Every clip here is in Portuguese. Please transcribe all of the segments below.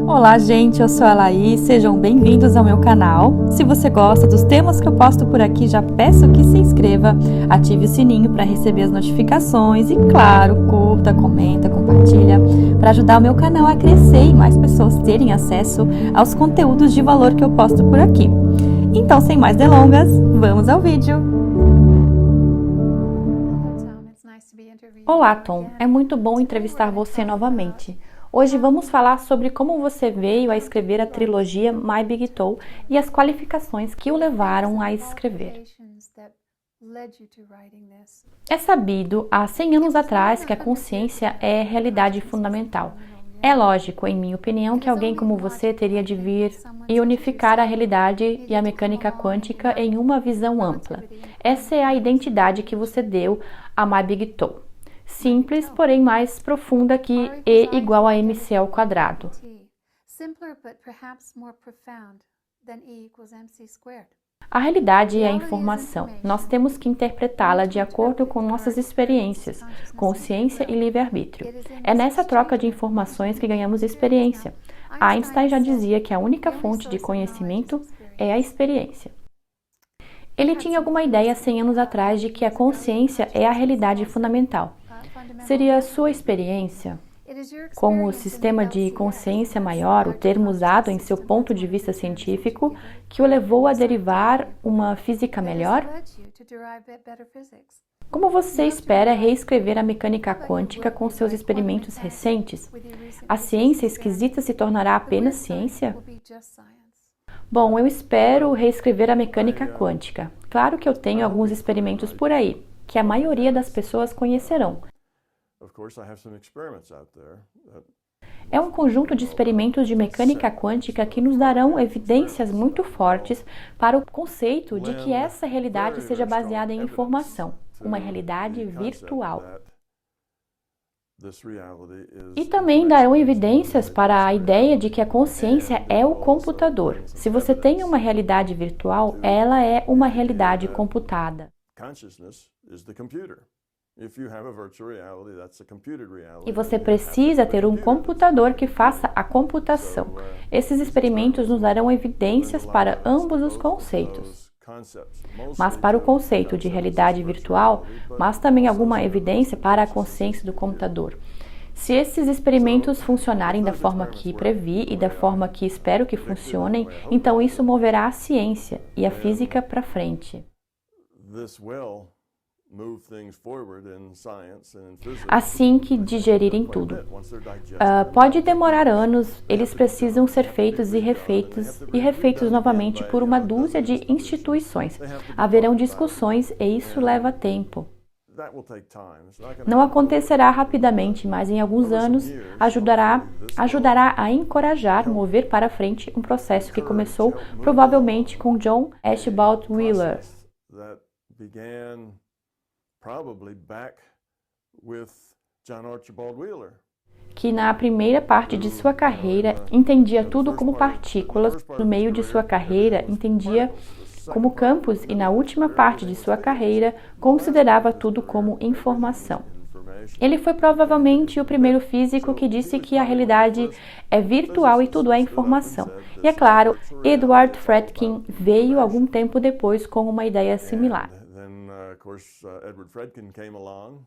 Olá, gente, eu sou a Laís, sejam bem-vindos ao meu canal. Se você gosta dos temas que eu posto por aqui, já peço que se inscreva, ative o sininho para receber as notificações e, claro, curta, comenta, compartilha, para ajudar o meu canal a crescer e mais pessoas terem acesso aos conteúdos de valor que eu posto por aqui. Então, sem mais delongas, vamos ao vídeo! Olá, Tom, é muito bom entrevistar você novamente. Hoje vamos falar sobre como você veio a escrever a trilogia My Big Toe e as qualificações que o levaram a escrever. É sabido há 100 anos atrás que a consciência é realidade fundamental. É lógico, em minha opinião, que alguém como você teria de vir e unificar a realidade e a mecânica quântica em uma visão ampla. Essa é a identidade que você deu a My Big Toe. Simples, porém mais profunda que E igual a mc ao quadrado. A realidade é a informação. Nós temos que interpretá-la de acordo com nossas experiências, consciência e livre-arbítrio. É nessa troca de informações que ganhamos experiência. Einstein já dizia que a única fonte de conhecimento é a experiência. Ele tinha alguma ideia 100 anos atrás de que a consciência é a realidade fundamental. Seria a sua experiência, com o sistema de consciência maior, o termo usado em seu ponto de vista científico, que o levou a derivar uma física melhor? Como você espera reescrever a mecânica quântica com seus experimentos recentes? A ciência esquisita se tornará apenas ciência? Bom, eu espero reescrever a mecânica quântica. Claro que eu tenho alguns experimentos por aí, que a maioria das pessoas conhecerão. É um conjunto de experimentos de mecânica quântica que nos darão evidências muito fortes para o conceito de que essa realidade seja baseada em informação, uma realidade virtual. E também darão evidências para a ideia de que a consciência é o computador. Se você tem uma realidade virtual, ela é uma realidade computada. E você precisa ter um computador que faça a computação. Esses experimentos nos darão evidências para ambos os conceitos. Mas para o conceito de realidade virtual, mas também alguma evidência para a consciência do computador. Se esses experimentos funcionarem da forma que previ e da forma que espero que funcionem, então isso moverá a ciência e a física para frente. Assim que digerirem tudo. Pode demorar anos, eles precisam ser feitos e refeitos novamente por uma dúzia de instituições. Haverão discussões e isso leva tempo. Não acontecerá rapidamente, mas em alguns anos ajudará a encorajar, mover para frente um processo que começou provavelmente com John Archibald Wheeler. Que na primeira parte de sua carreira entendia tudo como partículas, no meio de sua carreira entendia como campos e na última parte de sua carreira considerava tudo como informação. Ele foi provavelmente o primeiro físico que disse que a realidade é virtual e tudo é informação. E é claro, Edward Fredkin veio algum tempo depois com uma ideia similar. Edward Fredkin came along,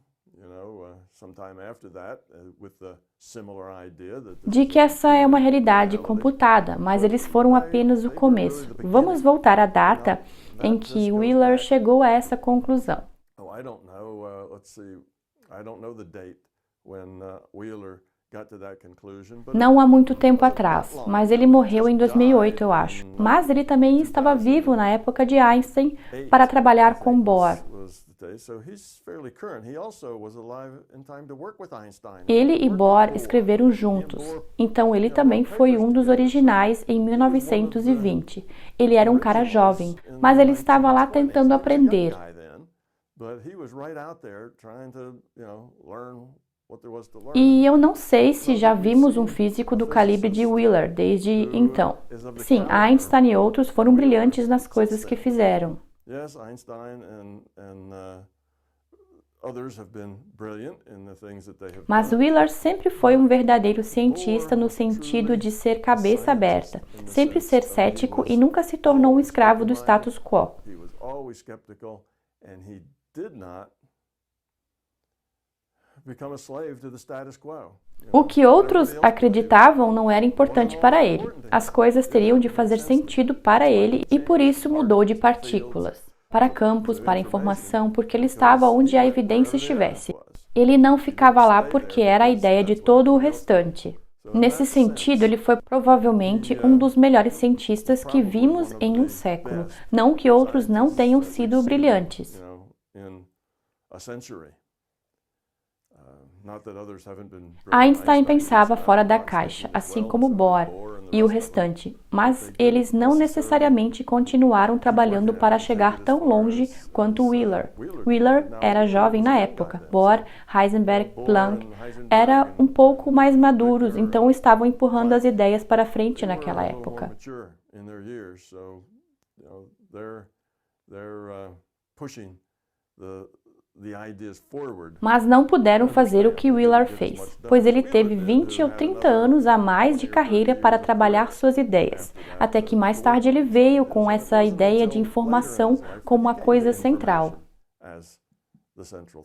sometime after that, with the similar idea that de que essa é uma realidade computada, mas eles foram apenas o começo. Vamos voltar à data em que Wheeler chegou a essa conclusão. Não há muito tempo atrás, mas ele morreu em 2008, eu acho. Mas ele também estava vivo na época de Einstein para trabalhar com Bohr. Ele e Bohr escreveram juntos, então ele também foi um dos originais em 1920. Ele era um cara jovem, mas ele estava lá tentando aprender. E eu não sei se já vimos um físico do calibre de Wheeler desde então. Sim, Einstein e outros foram brilhantes nas coisas que fizeram. Mas Wheeler sempre foi um verdadeiro cientista no sentido de ser cabeça aberta, sempre ser cético e nunca se tornou um escravo do status quo. O que outros acreditavam não era importante para ele. As coisas teriam de fazer sentido para ele e por isso mudou de partículas para campos, para informação, porque ele estava onde a evidência estivesse. Ele não ficava lá porque era a ideia de todo o restante. Nesse sentido, ele foi provavelmente um dos melhores cientistas que vimos em um século. Não que outros não tenham sido brilhantes. Einstein pensava fora da caixa, assim como Bohr e o restante, mas eles não necessariamente continuaram trabalhando para chegar tão longe quanto Wheeler. Wheeler era jovem na época, Bohr, Heisenberg, Planck eram um pouco mais maduros, então estavam empurrando as ideias para frente naquela época. Mas não puderam fazer o que Wheeler fez, pois ele teve 20 ou 30 anos a mais de carreira para trabalhar suas ideias, até que mais tarde ele veio com essa ideia de informação como a coisa central.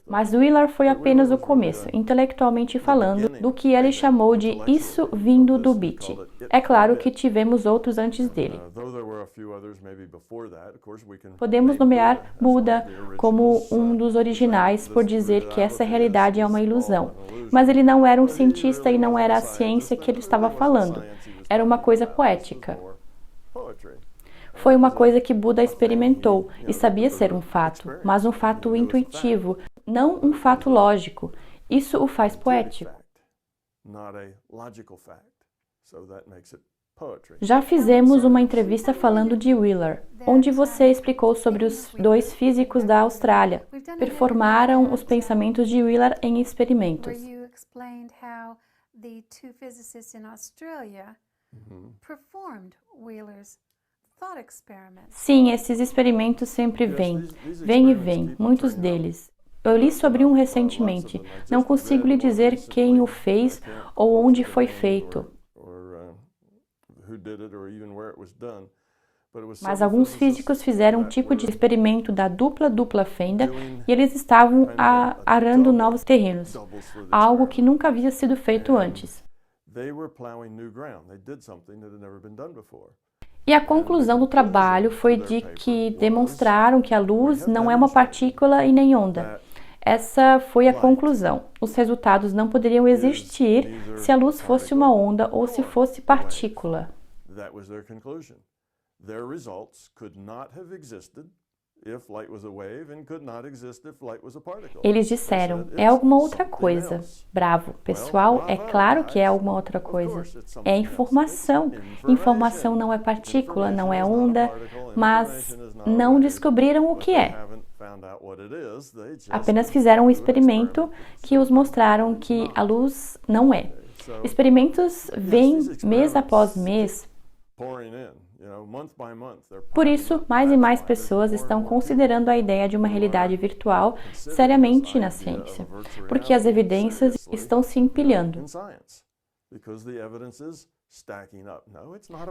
Mas Wheeler foi apenas o começo, intelectualmente falando, do que ele chamou de isso vindo do bit. É claro que tivemos outros antes dele. Podemos nomear Buda como um dos originais por dizer que essa realidade é uma ilusão. Mas ele não era um cientista e não era a ciência que ele estava falando. Era uma coisa poética. Foi uma coisa que Buda experimentou e sabia ser um fato, mas um fato intuitivo, não um fato lógico. Isso o faz poético. Já fizemos uma entrevista falando de Wheeler, onde você explicou sobre os dois físicos da Austrália. Performaram os pensamentos de Wheeler em experimentos. Sim, esses experimentos sempre vêm e vêm, muitos deles. Eu li sobre um recentemente. Não consigo lhe dizer quem o fez ou onde foi feito. Mas alguns físicos fizeram um tipo de experimento da dupla fenda e eles estavam arando novos terrenos, algo que nunca havia sido feito antes. E a conclusão do trabalho foi de que demonstraram que a luz não é uma partícula e nem onda. Essa foi a conclusão. Os resultados não poderiam existir se a luz fosse uma onda ou se fosse partícula. Eles disseram, é alguma outra coisa. Bravo, pessoal, é claro que é alguma outra coisa. É informação. Informação não é partícula, não é onda, mas não descobriram o que é. Apenas fizeram um experimento que os mostraram que a luz não é. Experimentos vêm mês após mês. Por isso, mais e mais pessoas estão considerando a ideia de uma realidade virtual seriamente na ciência, porque as evidências estão se empilhando.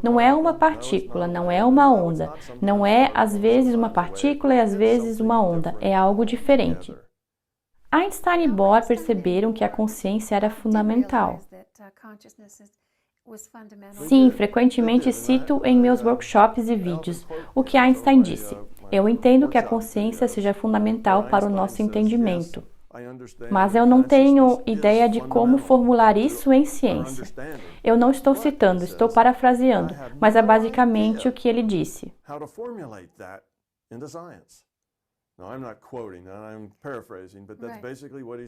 Não é uma partícula, não é uma onda, não é às vezes uma partícula e às vezes uma onda, é algo diferente. Einstein e Bohr perceberam que a consciência era fundamental. Sim, frequentemente cito em meus workshops e vídeos o que Einstein disse. Eu entendo que a consciência seja fundamental para o nosso entendimento, mas eu não tenho ideia de como formular isso em ciência. Eu não estou citando, estou parafraseando, mas é basicamente o que ele disse.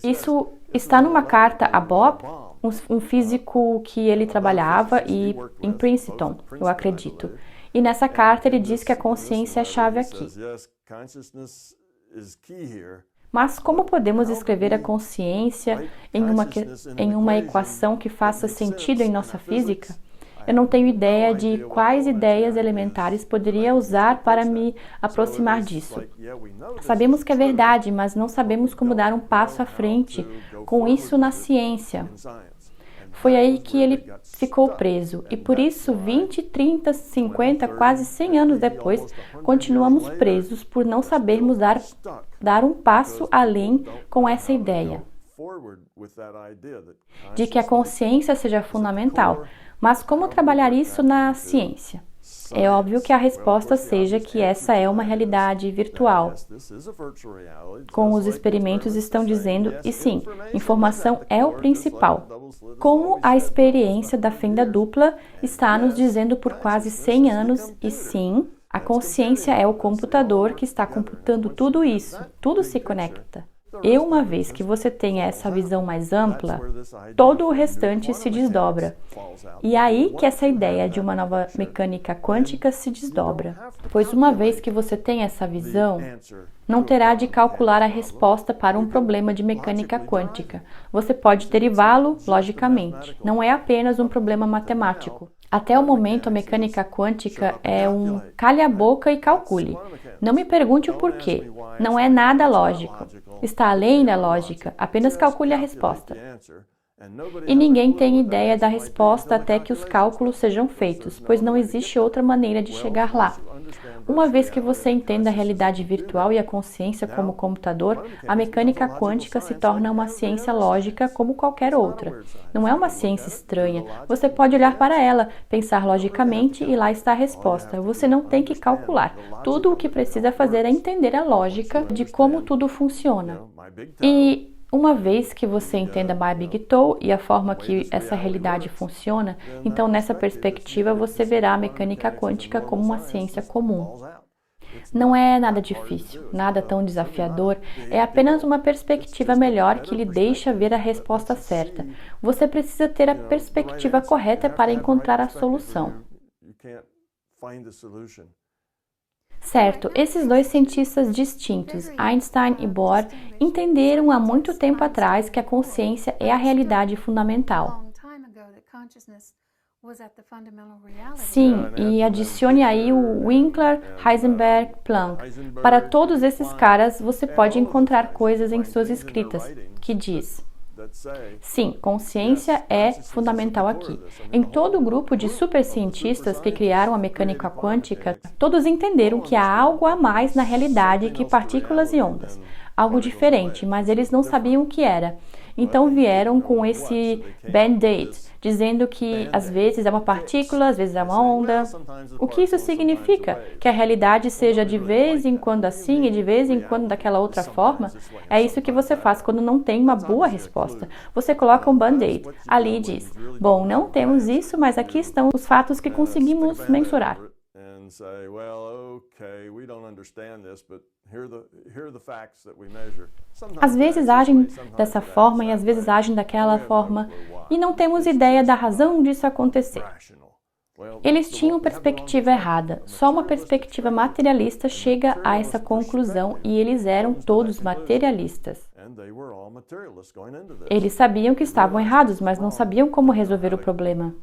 Isso está numa carta a Bob, um físico que ele trabalhava em Princeton, eu acredito. E nessa carta ele diz que a consciência é a chave aqui. Mas como podemos escrever a consciência em uma equação que faça sentido em nossa física? Eu não tenho ideia de quais ideias elementares poderia usar para me aproximar disso. Sabemos que é verdade, mas não sabemos como dar um passo à frente com isso na ciência. Foi aí que ele ficou preso. E por isso, 20, 30, 50, quase 100 anos depois, continuamos presos por não sabermos dar um passo além com essa ideia de que a consciência seja fundamental. Mas como trabalhar isso na ciência? É óbvio que a resposta seja que essa é uma realidade virtual. Como os experimentos estão dizendo, e sim, informação é o principal. Como a experiência da fenda dupla está nos dizendo por quase 100 anos, e sim, a consciência é o computador que está computando tudo isso, tudo se conecta. E uma vez que você tenha essa visão mais ampla, todo o restante se desdobra. E é aí que essa ideia de uma nova mecânica quântica se desdobra. Pois uma vez que você tem essa visão, não terá de calcular a resposta para um problema de mecânica quântica. Você pode derivá-lo logicamente. Não é apenas um problema matemático. Até o momento, a mecânica quântica é um calha a boca e calcule. Não me pergunte o porquê. Não é nada lógico. Está além da lógica. Apenas calcule a resposta. E ninguém tem ideia da resposta até que os cálculos sejam feitos, pois não existe outra maneira de chegar lá. Uma vez que você entenda a realidade virtual e a consciência como computador, a mecânica quântica se torna uma ciência lógica como qualquer outra. Não é uma ciência estranha. Você pode olhar para ela, pensar logicamente e lá está a resposta. Você não tem que calcular. Tudo o que precisa fazer é entender a lógica de como tudo funciona. E uma vez que você entenda My Big Toe e a forma que essa realidade funciona, então nessa perspectiva você verá a mecânica quântica como uma ciência comum. Não é nada difícil, nada tão desafiador, é apenas uma perspectiva melhor que lhe deixa ver a resposta certa. Você precisa ter a perspectiva correta para encontrar a solução. Certo, esses dois cientistas distintos, Einstein e Bohr, entenderam há muito tempo atrás que a consciência é a realidade fundamental. Sim, e adicione aí o Winkler, Heisenberg, Planck. Para todos esses caras, você pode encontrar coisas em suas escritas que diz: sim, consciência é fundamental aqui. Em todo o grupo de supercientistas que criaram a mecânica quântica, todos entenderam que há algo a mais na realidade que partículas e ondas. Algo diferente, mas eles não sabiam o que era. Então vieram com esse band-aid, dizendo que às vezes é uma partícula, às vezes é uma onda. O que isso significa? Que a realidade seja de vez em quando assim e de vez em quando daquela outra forma? É isso que você faz quando não tem uma boa resposta. Você coloca um band-aid ali e diz: bom, não temos isso, mas aqui estão os fatos que conseguimos mensurar. Às vezes agem dessa forma e às vezes agem daquela forma e não temos ideia da razão disso acontecer. Eles tinham perspectiva errada. Só uma perspectiva materialista chega a essa conclusão e eles eram todos materialistas. Eles sabiam que estavam errados, mas não sabiam como resolver o problema.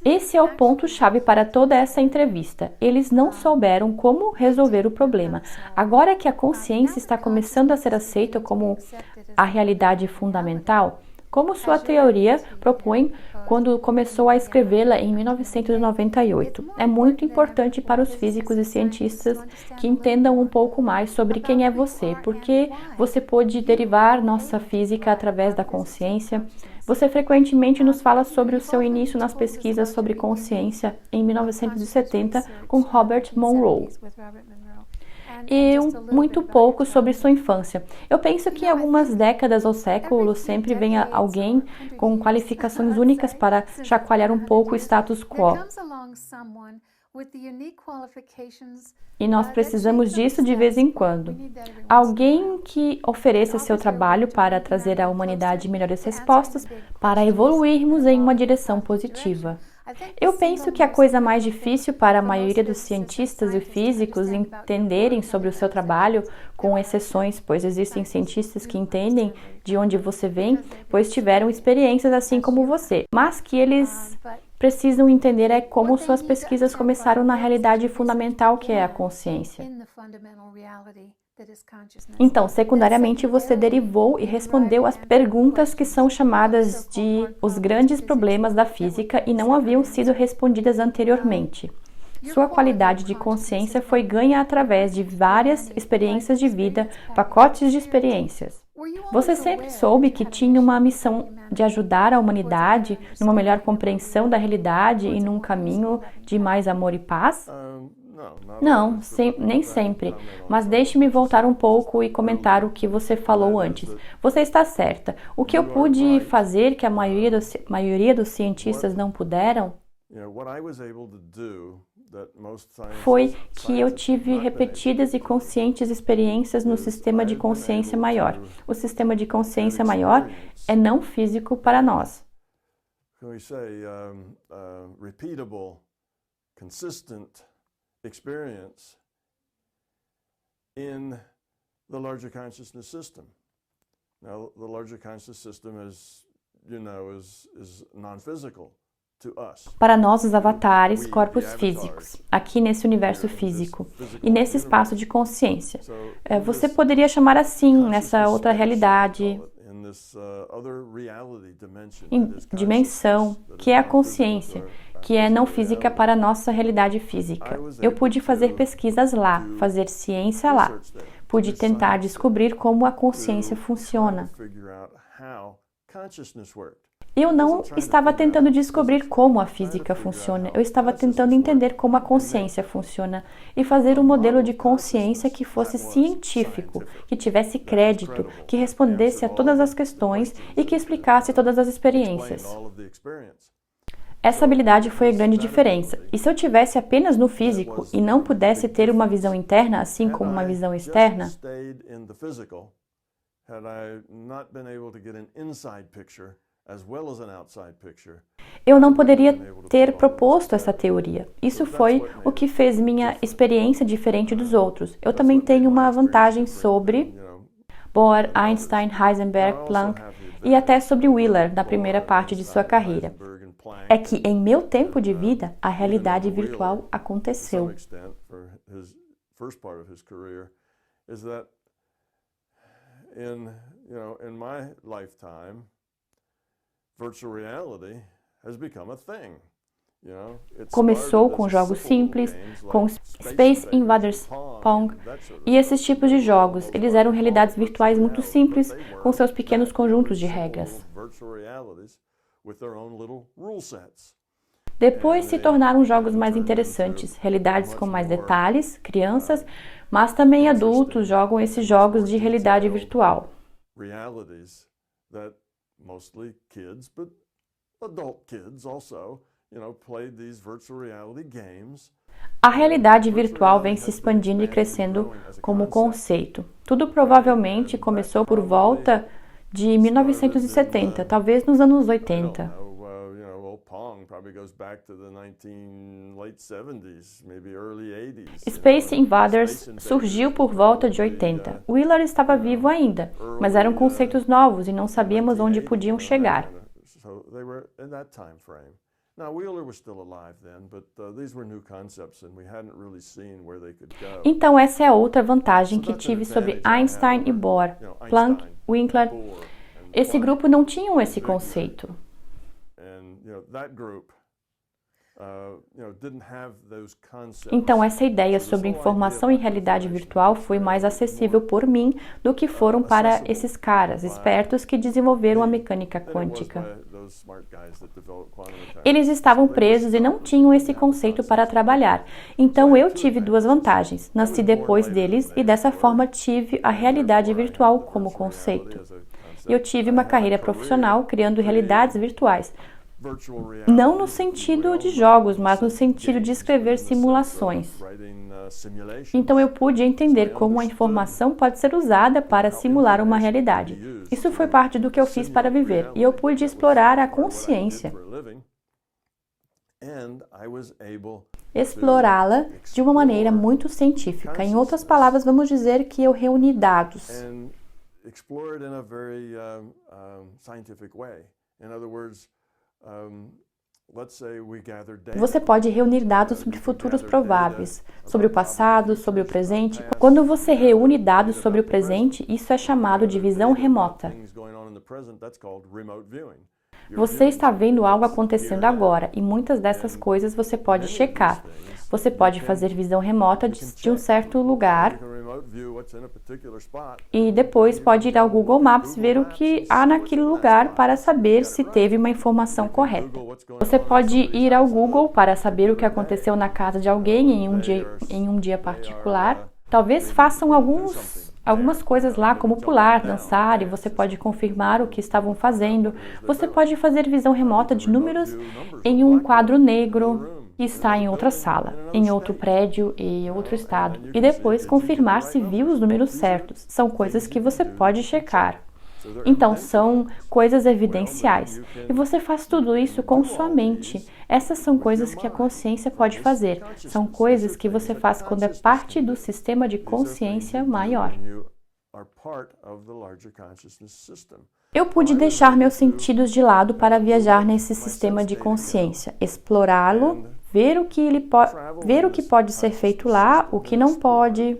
Esse é o ponto-chave para toda essa entrevista. Eles não souberam como resolver o problema. Agora que a consciência está começando a ser aceita como a realidade fundamental, como sua teoria propõe quando começou a escrevê-la em 1998. É muito importante para os físicos e cientistas que entendam um pouco mais sobre quem é você, porque você pode derivar nossa física através da consciência. Você frequentemente nos fala sobre o seu início nas pesquisas sobre consciência em 1970 com Robert Monroe. E muito pouco sobre sua infância. Eu penso que em algumas décadas ou séculos sempre vem alguém com qualificações únicas para chacoalhar um pouco o status quo. E nós precisamos disso de vez em quando. Alguém que ofereça seu trabalho para trazer à humanidade melhores respostas, para evoluirmos em uma direção positiva. Eu penso que a coisa mais difícil para a maioria dos cientistas e físicos entenderem sobre o seu trabalho, com exceções, pois existem cientistas que entendem de onde você vem, pois tiveram experiências assim como você, mas que eles precisam entender é como suas pesquisas começaram na realidade fundamental que é a consciência. Então, secundariamente, você derivou e respondeu as perguntas que são chamadas de os grandes problemas da física e não haviam sido respondidas anteriormente. Sua qualidade de consciência foi ganha através de várias experiências de vida, pacotes de experiências. Você sempre soube que tinha uma missão de ajudar a humanidade numa melhor compreensão da realidade e num caminho de mais amor e paz? Não, nem sempre. Mas deixe-me voltar um pouco e comentar o que você falou antes. Você está certa. O que eu pude fazer que a maioria dos cientistas não puderam foi que eu tive repetidas e conscientes experiências no sistema de consciência maior. O sistema de consciência maior é não físico para nós. Experience in the larger consciousness system. Now, the larger consciousness system is non-physical to us. Para nós, os avatares, corpos físicos, aqui nesse universo físico e nesse espaço de consciência. Você poderia chamar assim, nessa outra realidade, dimensão, que é a consciência, que é não física para a nossa realidade física. Eu pude fazer pesquisas lá, fazer ciência lá. Pude tentar descobrir como a consciência funciona. Eu não estava tentando descobrir como a física funciona, eu estava tentando entender como a consciência funciona e fazer um modelo de consciência que fosse científico, que tivesse crédito, que respondesse a todas as questões e que explicasse todas as experiências. Essa habilidade foi a grande diferença. E se eu tivesse apenas no físico e não pudesse ter uma visão interna, assim como uma visão externa, eu não poderia ter proposto essa teoria. Isso foi o que fez minha experiência diferente dos outros. Eu também tenho uma vantagem sobre Bohr, Einstein, Heisenberg, Planck e até sobre Wheeler, na primeira parte de sua carreira. É que em meu tempo de vida, a realidade virtual aconteceu. Começou com jogos simples, com Space Invaders Pong e esses tipos de jogos. Eles eram realidades virtuais muito simples, com seus pequenos conjuntos de regras. Depois se tornaram jogos mais interessantes, realidades com mais detalhes, crianças, mas também adultos jogam esses jogos de realidade virtual. A realidade virtual vem se expandindo e crescendo como conceito. Tudo provavelmente começou por volta de 1970, talvez nos anos 80. Space Invaders surgiu por volta de 80. Wheeler estava vivo ainda, mas eram conceitos novos e não sabíamos onde podiam chegar. Então essa é a outra vantagem que tive sobre Einstein e Bohr, Planck, Wheeler. Esse grupo não tinha esse conceito. Então essa ideia sobre informação e realidade virtual foi mais acessível por mim do que foram para esses caras espertos que desenvolveram a mecânica quântica. Eles estavam presos e não tinham esse conceito para trabalhar. Então eu tive duas vantagens. Nasci depois deles e dessa forma tive a realidade virtual como conceito. Eu tive uma carreira profissional criando realidades virtuais. Não no sentido de jogos, mas no sentido de escrever simulações. Então eu pude entender como a informação pode ser usada para simular uma realidade. Isso foi parte do que eu fiz para viver, e eu pude explorar a consciência. Explorá-la de uma maneira muito científica. Em outras palavras, vamos dizer que eu reuni dados. Você pode reunir dados sobre futuros prováveis, sobre o passado, sobre o presente. Quando você reúne dados sobre o presente, isso é chamado de visão remota. Você está vendo algo acontecendo agora, e muitas dessas coisas você pode checar. Você pode fazer visão remota de um certo lugar e depois pode ir ao Google Maps ver o que há naquele lugar para saber se teve uma informação correta. Você pode ir ao Google para saber o que aconteceu na casa de alguém em um dia particular. Talvez façam algumas coisas lá, como pular, dançar, e você pode confirmar o que estavam fazendo. Você pode fazer visão remota de números em um quadro negro que está em outra sala, em outro prédio e outro estado, e depois confirmar se viu os números certos. São coisas que você pode checar. Então, são coisas evidenciais. E você faz tudo isso com sua mente. Essas são coisas que a consciência pode fazer. São coisas que você faz quando é parte do sistema de consciência maior. Eu pude deixar meus sentidos de lado para viajar nesse sistema de consciência, explorá-lo, ver o que pode ser feito lá, o que não pode,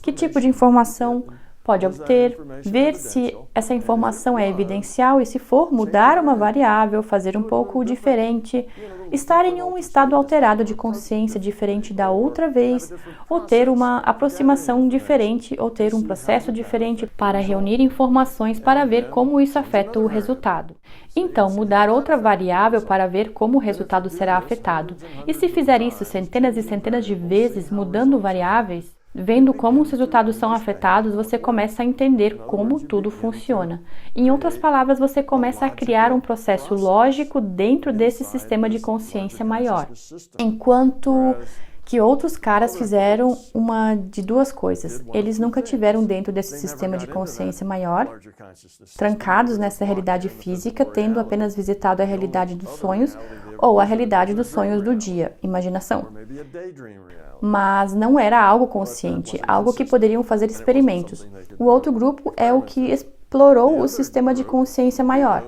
que tipo de informação pode obter, ver se essa informação é evidencial e, se for, mudar uma variável, fazer um pouco diferente, estar em um estado alterado de consciência diferente da outra vez, ou ter uma aproximação diferente, ou ter um processo diferente para reunir informações para ver como isso afeta o resultado. Então, mudar outra variável para ver como o resultado será afetado. E se fizer isso centenas e centenas de vezes, mudando variáveis, vendo como os resultados são afetados, você começa a entender como tudo funciona. Em outras palavras, você começa a criar um processo lógico dentro desse sistema de consciência maior. Enquanto que outros caras fizeram uma de duas coisas. Eles nunca tiveram dentro desse sistema de consciência maior, trancados nessa realidade física, tendo apenas visitado a realidade dos sonhos ou a realidade dos sonhos do dia, imaginação. Mas não era algo consciente, algo que poderiam fazer experimentos. O outro grupo é o que explorou o sistema de consciência maior,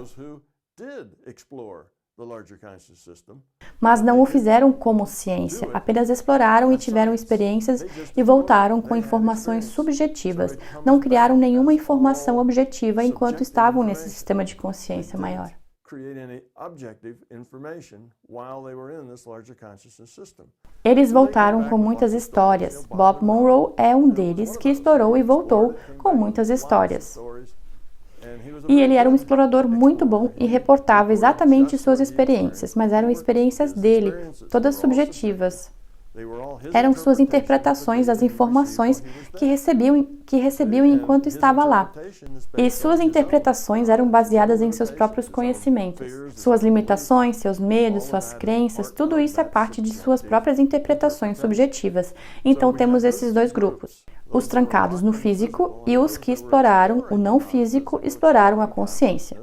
mas não o fizeram como ciência, apenas exploraram e tiveram experiências e voltaram com informações subjetivas, não criaram nenhuma informação objetiva enquanto estavam nesse sistema de consciência maior. Eles voltaram com muitas histórias. Bob Monroe é um deles que explorou e voltou com muitas histórias. E ele era um explorador muito bom e reportava exatamente suas experiências, mas eram experiências dele, todas subjetivas. Eram suas interpretações das informações que recebiam enquanto estava lá. E suas interpretações eram baseadas em seus próprios conhecimentos. Suas limitações, seus medos, suas crenças, tudo isso é parte de suas próprias interpretações subjetivas. Então temos esses dois grupos. Os trancados no físico e os que exploraram o não físico, exploraram a consciência.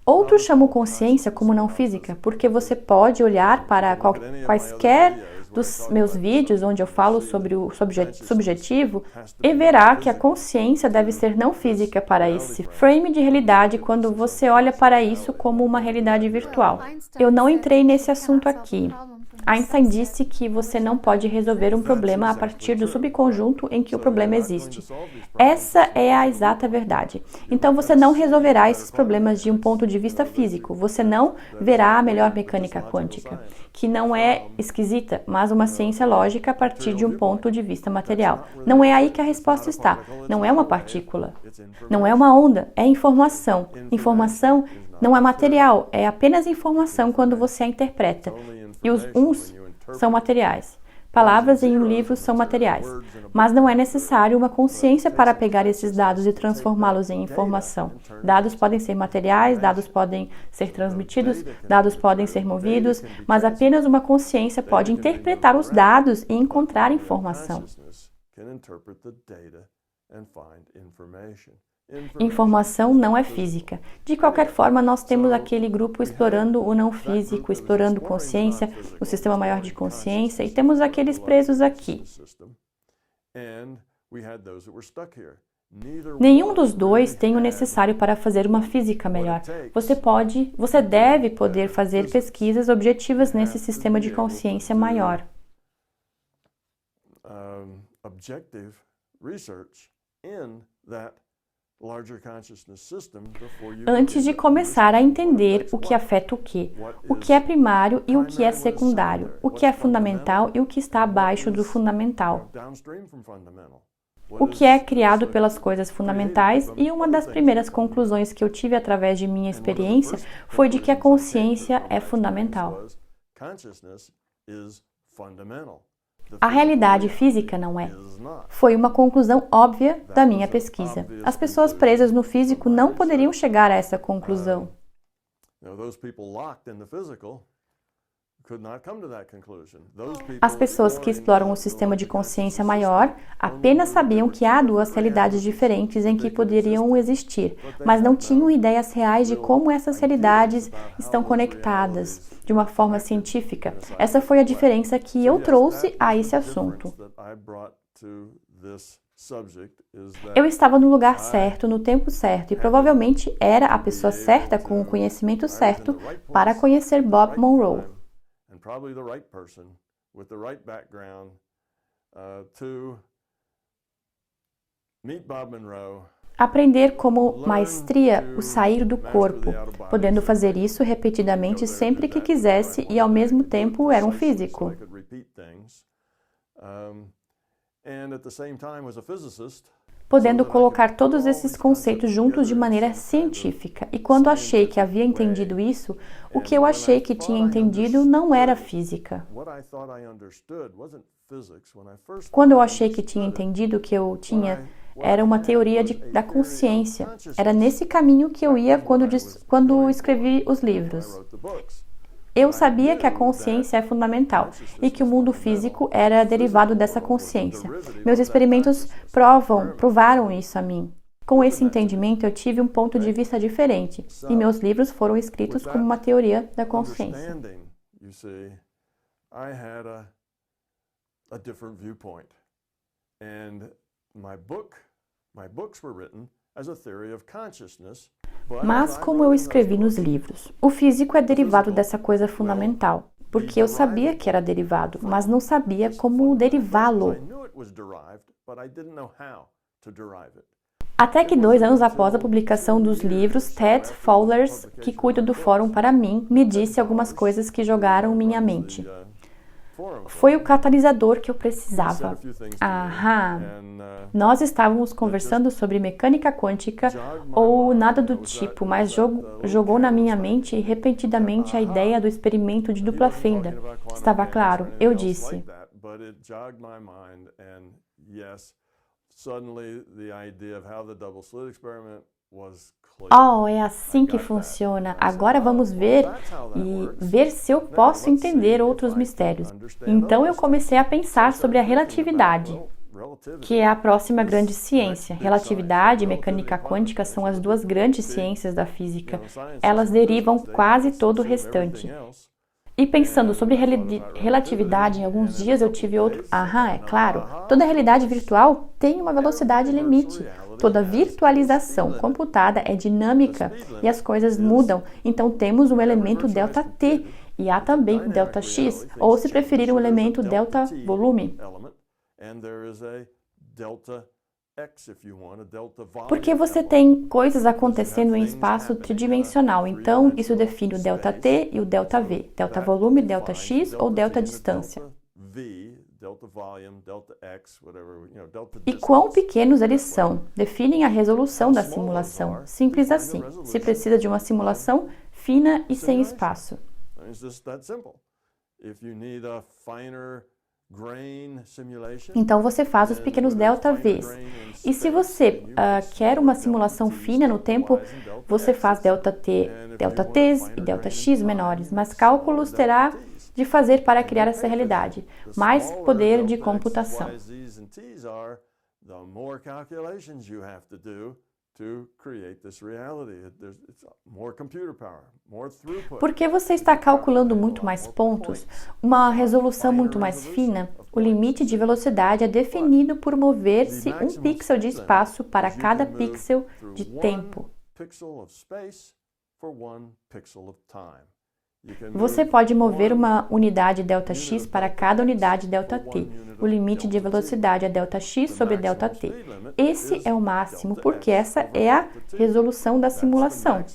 Outros chamam consciência como não física, porque você pode olhar para quaisquer dos meus vídeos onde eu falo sobre o subjetivo e verá que a consciência deve ser não física para esse frame de realidade quando você olha para isso como uma realidade virtual. Eu não entrei nesse assunto aqui. Einstein disse que você não pode resolver um problema a partir do subconjunto em que o problema existe. Essa é a exata verdade. Então você não resolverá esses problemas de um ponto de vista físico. Você não verá a melhor mecânica quântica, que não é esquisita, mas uma ciência lógica a partir de um ponto de vista material. Não é aí que a resposta está. Não é uma partícula. Não é uma onda. É informação. Informação não é material. É apenas informação quando você a interpreta. E os uns são materiais. Palavras em um livro são materiais, mas não é necessário uma consciência para pegar esses dados e transformá-los em informação. Dados podem ser materiais, dados podem ser transmitidos, dados podem ser movidos, mas apenas uma consciência pode interpretar os dados e encontrar informação. Informação não é física. De qualquer forma, nós temos aquele grupo explorando o não físico, explorando consciência, o sistema maior de consciência, e temos aqueles presos aqui. Nenhum dos dois tem o necessário para fazer uma física melhor. Você deve poder fazer pesquisas objetivas nesse sistema de consciência maior. Antes de começar a entender o que afeta o que é primário e o que é secundário, o que é fundamental e o que está abaixo do fundamental, o que é criado pelas coisas fundamentais, e uma das primeiras conclusões que eu tive através de minha experiência foi de que a consciência é fundamental. A realidade física não é. Foi uma conclusão óbvia da minha pesquisa. As pessoas presas no físico não poderiam chegar a essa conclusão. As pessoas que exploram o sistema de consciência maior apenas sabiam que há duas realidades diferentes em que poderiam existir, mas não tinham ideias reais de como essas realidades estão conectadas de uma forma científica. Essa foi a diferença que eu trouxe a esse assunto. Eu estava no lugar certo, no tempo certo, e provavelmente era a pessoa certa com o conhecimento certo para conhecer Bob Monroe. Probably the right person with the right background to meet Bob Monroe. Aprender como maestria o sair do corpo, podendo fazer isso repetidamente sempre que quisesse e ao mesmo tempo era um físico. Podendo colocar todos esses conceitos juntos de maneira científica. E quando achei que havia entendido isso, o que eu achei que tinha entendido não era física. Quando eu achei que tinha entendido o que eu tinha, era uma teoria da consciência. Era nesse caminho que eu ia quando escrevi os livros. Eu sabia que a consciência é fundamental e que o mundo físico era derivado dessa consciência. Meus experimentos provaram isso a mim. Com esse entendimento, eu tive um ponto de vista diferente e meus livros foram escritos como uma teoria da consciência. Mas, como eu escrevi nos livros, o físico é derivado dessa coisa fundamental, porque eu sabia que era derivado, mas não sabia como derivá-lo. Até que 2 anos após a publicação dos livros, Ted Fowlers, que cuida do fórum para mim, me disse algumas coisas que jogaram minha mente. Foi o catalisador que eu precisava. Nós estávamos conversando sobre mecânica quântica ou nada do tipo, mas jogou na minha mente repentinamente a ideia do experimento de dupla fenda. Estava claro, eu disse. Oh, é assim que funciona. Agora vamos ver se eu posso entender outros mistérios. Então eu comecei a pensar sobre a relatividade, que é a próxima grande ciência. Relatividade e mecânica quântica são as duas grandes ciências da física. Elas derivam quase todo o restante. E pensando sobre relatividade, em alguns dias eu tive outro. É claro, toda realidade virtual tem uma velocidade limite. Toda virtualização computada é dinâmica e as coisas mudam. Então temos um elemento ΔT e há também ΔX, ou se preferir um elemento ΔV. Porque você tem coisas acontecendo em espaço tridimensional, então isso define o ΔT e o ΔV, ΔV, ΔX ou Δdistância. E quão pequenos eles são, definem a resolução da simulação. Simples assim, se precisa de uma simulação fina e sem espaço. Então você faz os pequenos delta V's. E se você quer uma simulação fina no tempo, você faz delta T, delta T's e delta X menores. Mas cálculos terá de fazer para criar essa realidade. Mais poder de computação. Porque você está calculando muito mais pontos, uma resolução muito mais fina, o limite de velocidade é definido por mover-se um pixel de espaço para cada pixel de tempo. Você pode mover uma unidade ΔX para cada unidade ΔT. O limite de velocidade é ΔX sobre ΔT. Esse é o máximo, porque essa é a resolução da simulação.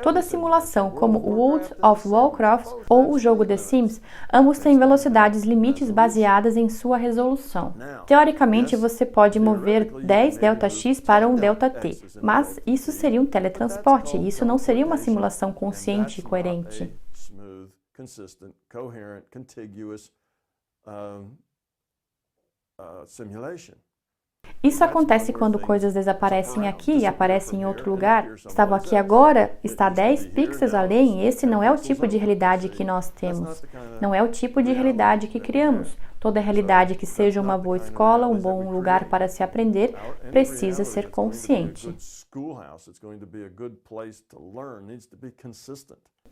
Toda simulação, como o World of Warcraft ou o jogo The Sims, ambos têm velocidades limites baseadas em sua resolução. Teoricamente, você pode mover 10 ΔX para um ΔT, mas isso seria um teletransporte, e isso não seria uma simulação consciente e coerente. Isso acontece quando coisas desaparecem aqui e aparecem em outro lugar. Estava aqui agora, está 10 pixels além. Esse não é o tipo de realidade que nós temos. Não é o tipo de realidade que criamos. Toda realidade que seja uma boa escola, um bom lugar para se aprender, precisa ser consciente.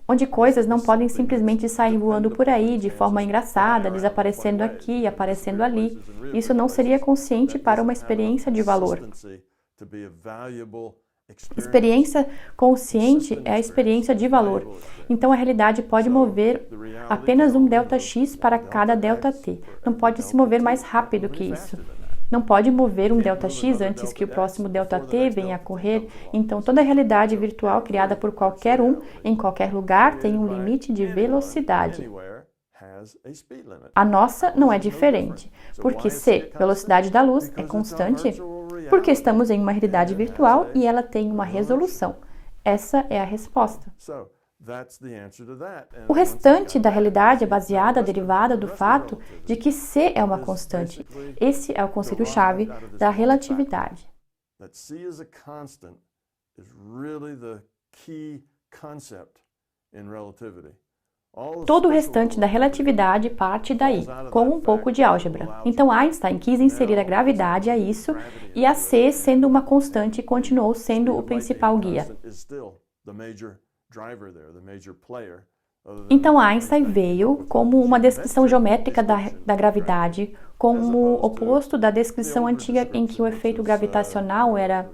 Onde coisas não podem simplesmente sair voando por aí de forma engraçada, desaparecendo aqui e aparecendo ali. Isso não seria consciente para uma experiência de valor. Experiência consciente é a experiência de valor. Então a realidade pode mover apenas um ΔX para cada ΔT. Não pode se mover mais rápido que isso. Não pode mover um ΔX antes que o próximo ΔT venha a correr. Então toda realidade virtual criada por qualquer um, em qualquer lugar, tem um limite de velocidade. A nossa não é diferente, porque se velocidade da luz é constante, porque estamos em uma realidade virtual e ela tem uma resolução. Essa é a resposta. O restante da realidade é baseada, derivada do fato de que C é uma constante. Esse é o conceito-chave da relatividade. Todo o restante da relatividade parte daí, com um pouco de álgebra. Então Einstein quis inserir a gravidade a isso, e a C, sendo uma constante, continuou sendo o principal guia. Então Einstein veio como uma descrição geométrica da gravidade, como oposto da descrição antiga em que o efeito gravitacional era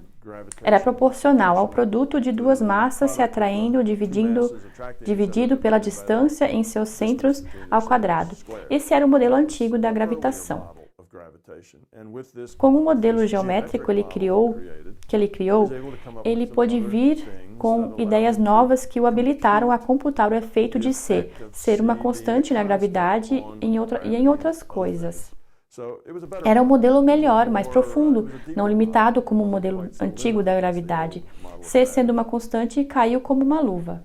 proporcional ao produto de duas massas se atraindo dividido pela distância em seus centros ao quadrado. Esse era o modelo antigo da gravitação. Com o modelo geométrico que ele criou, ele pôde vir com ideias novas que o habilitaram a computar o efeito de C, ser uma constante na gravidade e em outras coisas. Era um modelo melhor, mais profundo, não limitado como o modelo antigo da gravidade. C sendo uma constante caiu como uma luva.